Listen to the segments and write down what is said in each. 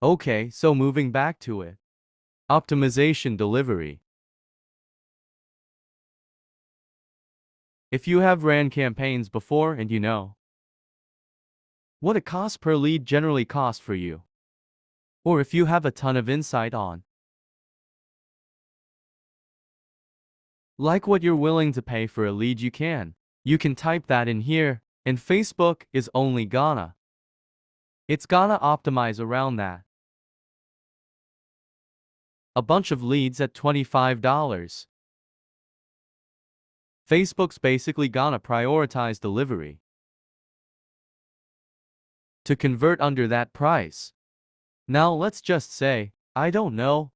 Okay, so moving back to it. Optimization delivery. If you have ran campaigns before and you know what a cost per lead generally costs for you, or if you have a ton of insight on like what you're willing to pay for a lead, you can type that in here, and Facebook is only it's gonna optimize around that. A bunch of leads at $25. Facebook's basically gonna prioritize delivery to convert under that price. Now let's just say, I don't know,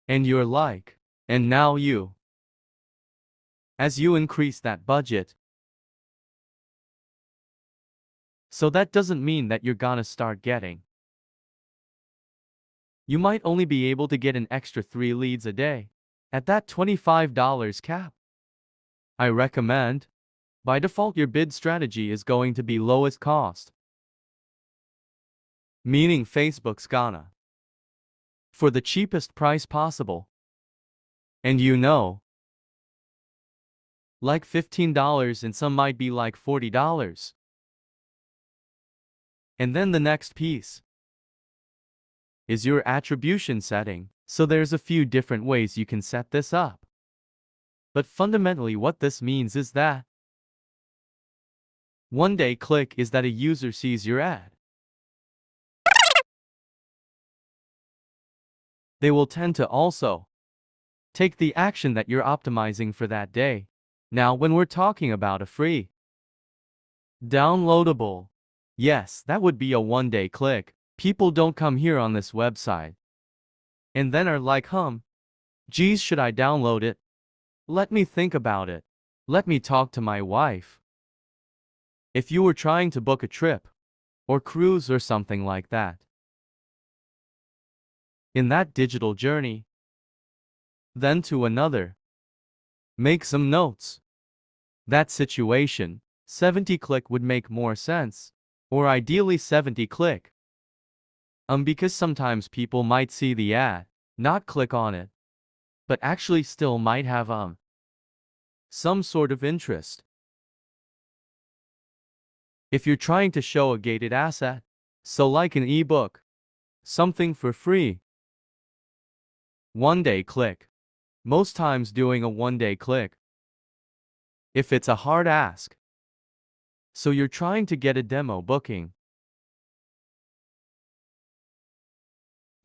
and you're like, and now as you increase that budget. So that doesn't mean that you're gonna start getting. You might only be able to get an extra 3 leads a day at that $25 cap. I recommend, by default, your bid strategy is going to be lowest cost, meaning Facebook's gonna for the cheapest price possible. And like $15, and some might be like $40. And then the next piece is your attribution setting. So there's a few different ways you can set this up. But fundamentally what this means is that one-day click is that a user sees your ad. They will tend to also take the action that you're optimizing for that day. Now, when we're talking about a free downloadable, yes, that would be a one-day click. People don't come here on this website and then are like, geez, should I download it? Let me think about it. Let me talk to my wife. If you were trying to book a trip or cruise or something like that, in that digital journey, then to another, make some notes. That situation, 70 click would make more sense, or ideally 70 click. Because sometimes people might see the ad, not click on it, but actually still might have some sort of interest. If you're trying to show a gated asset, so like an ebook, something for free, one-day click. Most times doing a one-day click, if it's a hard ask, so you're trying to get a demo booking,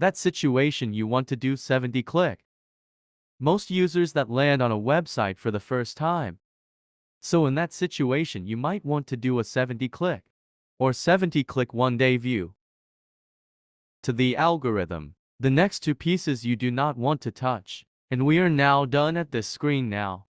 that situation you want to do 70 click. Most users that land on a website for the first time. So in that situation you might want to do a 70 click or 70 click one-day view to the algorithm. The next two pieces you do not want to touch. And we are now done at this screen now.